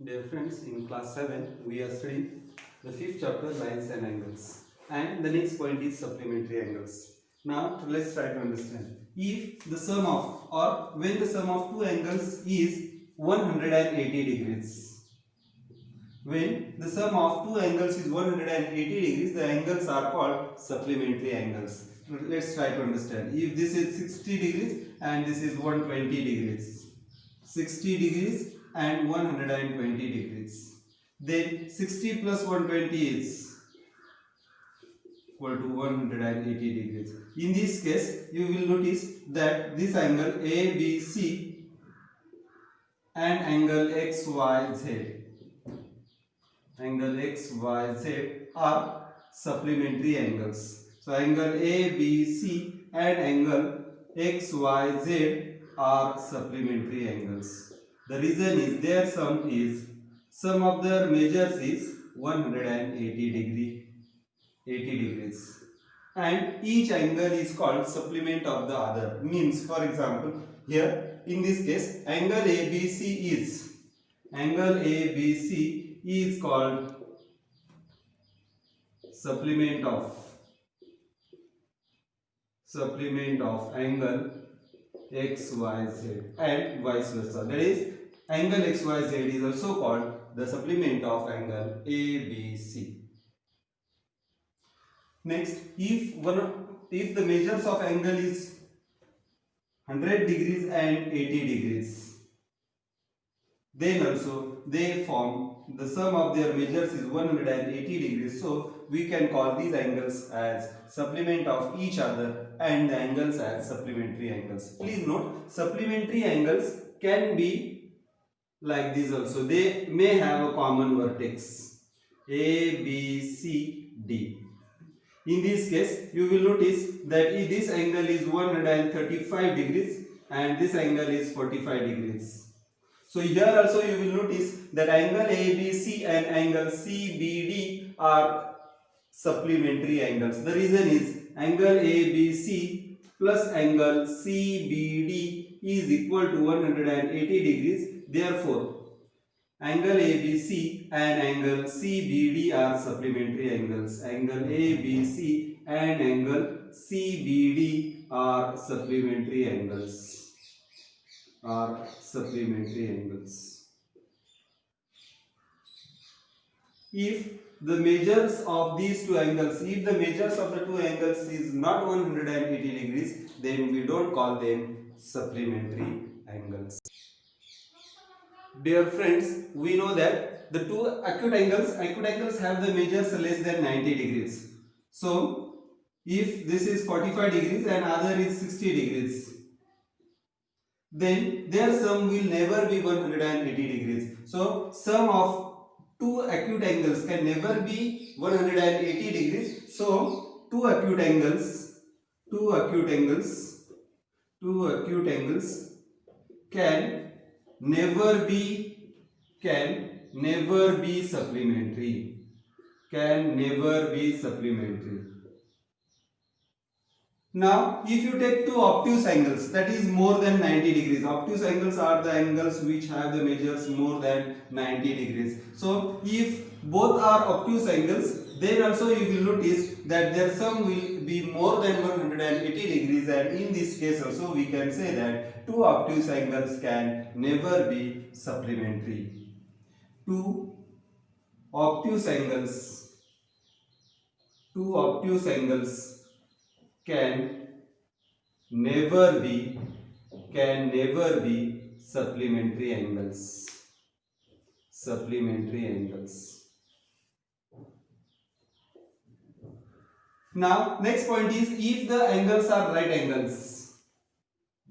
Dear friends, in class 7 we are studying the fifth chapter, lines and angles, and the next point is supplementary angles. Now let's try to understand. If the sum of, or when the sum of two angles is 180 degrees, when the sum of two angles is 180 degrees, the angles are called supplementary angles. Let's try to understand. If this is 60 degrees and this is 120 degrees, 60 degrees and 120 degrees, then 60 plus 120 is equal to 180 degrees. In this case, you will notice that this angle ABC and angle XYZ are supplementary angles. So angle ABC and angle XYZ are supplementary angles. The reason is their sum of their measures is 180 degrees, and each angle is called supplement of the other. Means, for example, here in this case angle ABC is called supplement of angle XYZ, and vice versa. That is, angle XYZ is also called the supplement of angle ABC. Next, if the measures of angle is 100 degrees and 80 degrees, then also they form the sum of their measures is 180 degrees. So we can call these angles as supplement of each other and the angles as supplementary angles. Please note, supplementary angles can be like this also. They may have a common vertex A, B, C, D. In this case, you will notice that this angle is 135 degrees and this angle is 45 degrees. So here also you will notice that angle ABC and angle CBD are supplementary angles. The reason is angle ABC plus angle CBD is equal to 180 degrees. Therefore, angle ABC and angle CBD are supplementary angles. Angle ABC and angle CBD are supplementary angles. If the measures of these two angles, if the measures of the two angles is not 180 degrees, then we don't call them supplementary angles. Dear friends, we know that the two acute angles have the measures less than 90 degrees. So, if this is 45 degrees and other is 60 degrees, then their sum will never be 180 degrees. So, sum of two acute angles can never be 180 degrees. So, two acute angles can never be supplementary. Now, if you take two obtuse angles, that is more than 90 degrees. Obtuse angles are the angles which have the measures more than 90 degrees. So, if both are obtuse angles, then also you will notice that their sum will be more than 180 degrees, and in this case also we can say that two obtuse angles can never be supplementary. Two obtuse angles can never be supplementary angles. Now, next point is if the angles are right angles.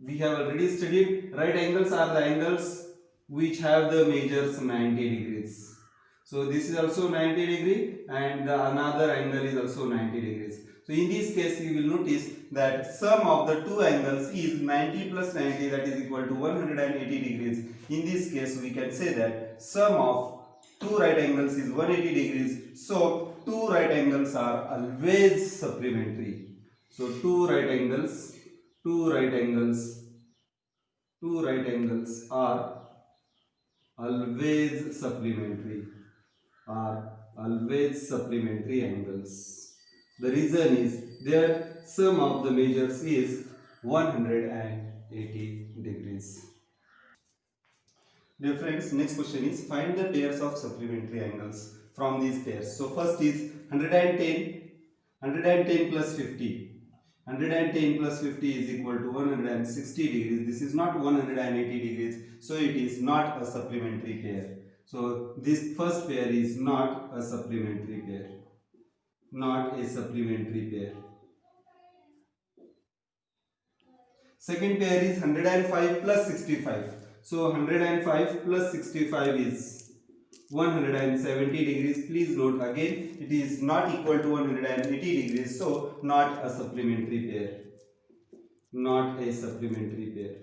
We have already studied right angles are the angles which have the measures 90 degrees. So this is also 90 degree and the another angle is also 90 degrees. So in this case you will notice that sum of the two angles is 90 plus 90, that is equal to 180 degrees. In this case we can say that sum of two right angles is 180 degrees. So two right angles are always supplementary. So two right angles are always supplementary, are always supplementary angles. The reason is their sum of the measures is 180 degrees. Dear friends, next question is find the pairs of supplementary angles from these pairs. So first is 110 plus 50. 110 plus 50 is equal to 160 degrees. This is not 180 degrees, so it is not a supplementary pair. So this first pair is not a supplementary pair. Not a supplementary pair. Second pair is 105 plus 65. So 105 plus 65 is 170 degrees. Please note again, it is not equal to 180 degrees, so not a supplementary pair. Not a supplementary pair.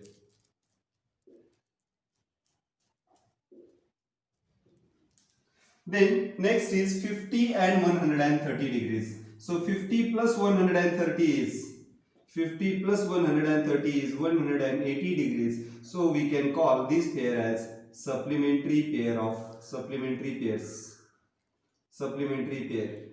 Then next is 50 and 130 degrees. So 50 plus 130 is 50 plus 130 is 180 degrees. So we can call this pair as supplementary pair of supplementary pairs. Supplementary pair.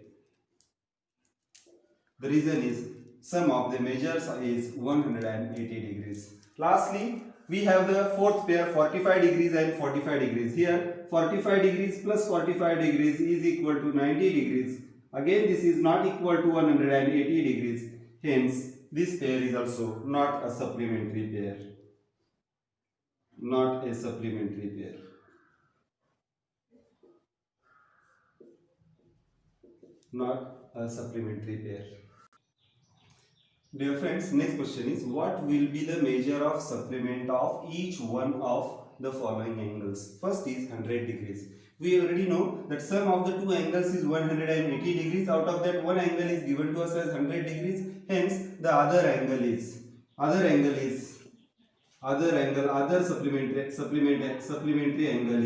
The reason is sum of the measures is 180 degrees. Lastly, we have the fourth pair 45 degrees and 45 degrees. Here 45 degrees plus 45 degrees is equal to 90 degrees. Again this is not equal to 180 degrees. Hence this pair is also not a supplementary pair. Not a supplementary pair. Not a supplementary pair. Dear friends, next question is what will be the measure of supplement of each one of the following angles? First is 100 degrees. We already know that sum of the two angles is 180 degrees. Out of that, one angle is given to us as 100 degrees. Hence, the other supplementary angle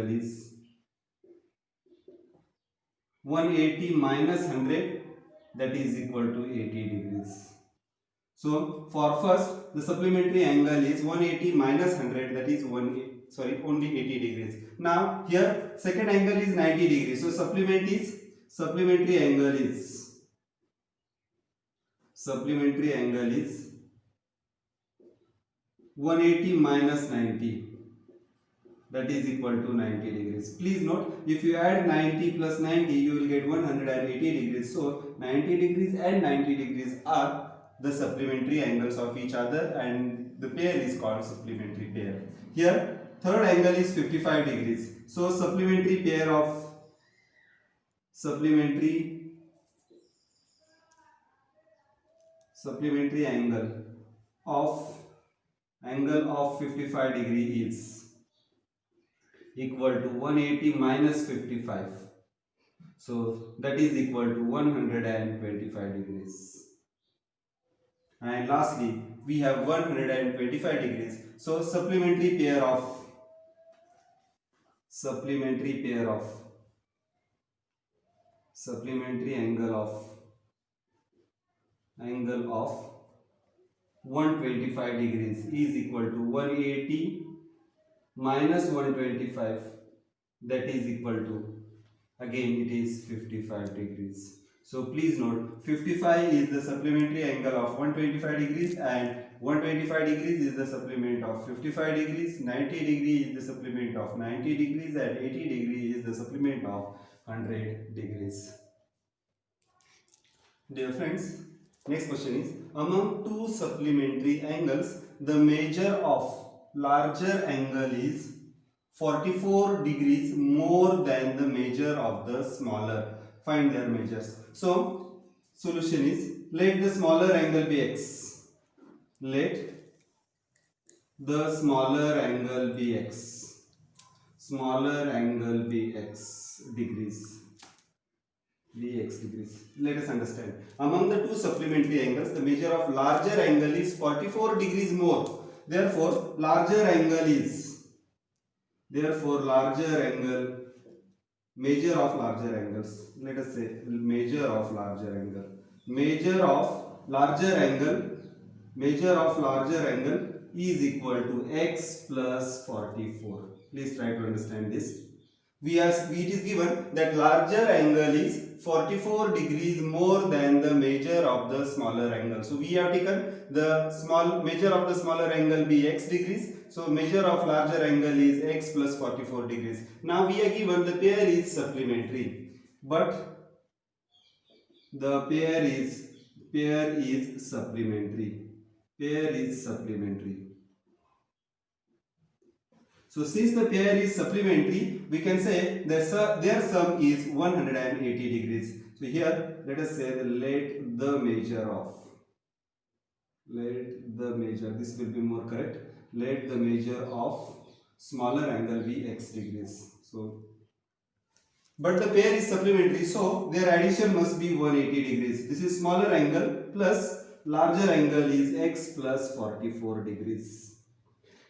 is 180 minus 100, that is equal to 80 degrees. So for first, the supplementary angle is 180 minus 100, that is only 80 degrees. Now here second angle is 90 degrees. So supplementary angle is 180 minus 90, that is equal to 90 degrees. Please note, if you add 90 plus 90, you will get 180 degrees. So 90 degrees and 90 degrees are the supplementary angles of each other, and the pair is called supplementary pair. Here third angle is 55 degrees. So supplementary pair of supplementary angle of 55 degree is equal to 180 minus 55. So that is equal to 125 degrees. And lastly, we have 125 degrees. So supplementary angle of 125 degrees is equal to 180 minus 125, that is equal to, again it is 55 degrees. So please note, 55 is the supplementary angle of 125 degrees and 125 degrees is the supplement of 55 degrees, 90 degrees is the supplement of 90 degrees and 80 degrees is the supplement of 100 degrees. Dear friends, next question is, among two supplementary angles, the measure of larger angle is 44 degrees more than the measure of the smaller. Find their measures. So, solution is, let the smaller angle be x. Let the smaller angle be x. Smaller angle be x degrees. Degrees. Let us understand. Among the two supplementary angles, the measure of larger angle is 44 degrees more. Therefore, measure of larger angles. Let us say measure of larger angle is equal to x plus 44. Please try to understand this. It is given that larger angle is 44 degrees more than the measure of the smaller angle. So we have taken the measure of the smaller angle be x degrees. So measure of larger angle is x plus 44 degrees. Now we are given the pair is supplementary, but the pair is supplementary. Pair is supplementary. So since the pair is supplementary, we can say that their sum is 180 degrees. So here let us say that let the measure, this will be more correct. Let the measure of smaller angle be x degrees. So but the pair is supplementary, so their addition must be 180 degrees. This is smaller angle plus larger angle is x plus 44 degrees.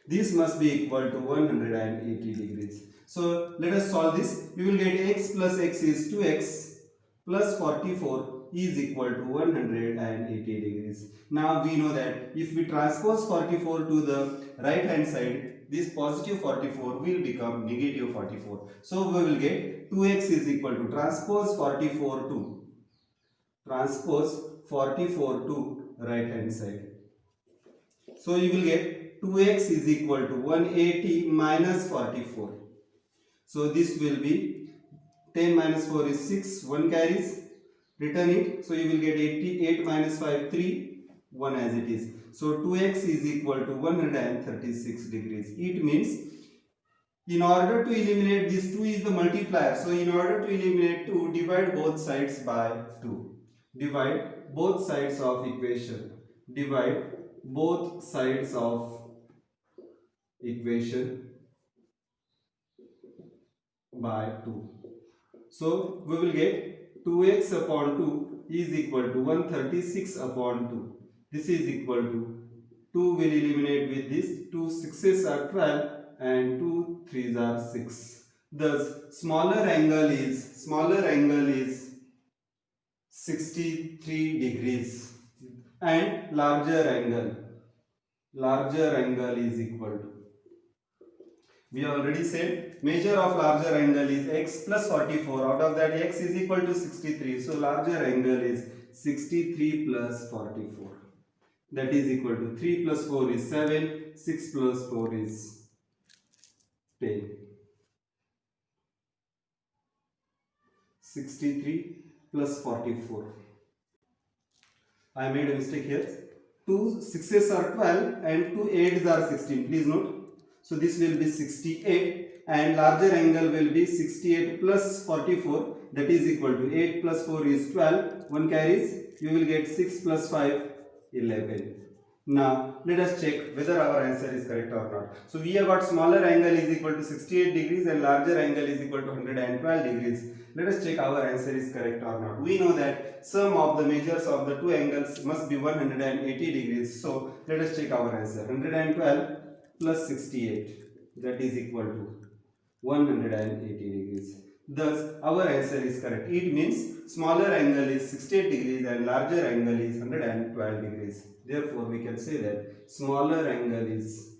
This must be equal to 180 degrees. So let us solve this. We will get x plus x is 2x plus 44 is equal to 180 degrees. Now we know that if we transpose 44 to the right hand side, this positive 44 will become negative 44. So we will get 2x is equal to transpose 44 to right hand side. So you will get 2x is equal to 180 minus 44. So this will be 10 minus 4 is 6, 1 carries, return it. So you will get 88 minus 5, 3, 1 as it is. So 2x is equal to 136 degrees. It means in order to eliminate this 2 is the multiplier. So in order to eliminate 2, divide both sides by 2. Divide both sides of equation. Divide both sides of equation by 2. So we will get 2x upon 2 is equal to 136 upon 2. This is equal to 2 will eliminate with this. 2 6s are 12 and 2 3s are 6. Thus smaller angle is 63 degrees and larger angle is equal to, we have already said measure of larger angle is x plus 44. Out of that x is equal to 63. So larger angle is 63 plus 44. That is equal to 3 plus 4 is 7. 6 plus 4 is 10. 63 plus 44. I made a mistake here. 2 6s are 12 and 2 8s are 16. Please note. So this will be 68 and larger angle will be 68 plus 44, that is equal to 8 plus 4 is 12. 1 carries. You will get 6 plus 5 11. Now let us check whether our answer is correct or not. So we have got smaller angle is equal to 68 degrees and larger angle is equal to 112 degrees. Let us check our answer is correct or not. We know that sum of the measures of the two angles must be 180 degrees. So let us check our answer. 112 plus 68, that is equal to 180 degrees. Thus our answer is correct. It means smaller angle is 68 degrees and larger angle is 112 degrees. Therefore we can say that smaller angle is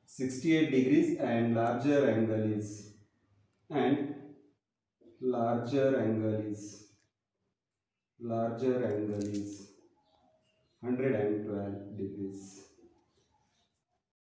68 degrees and larger angle is 112 degrees.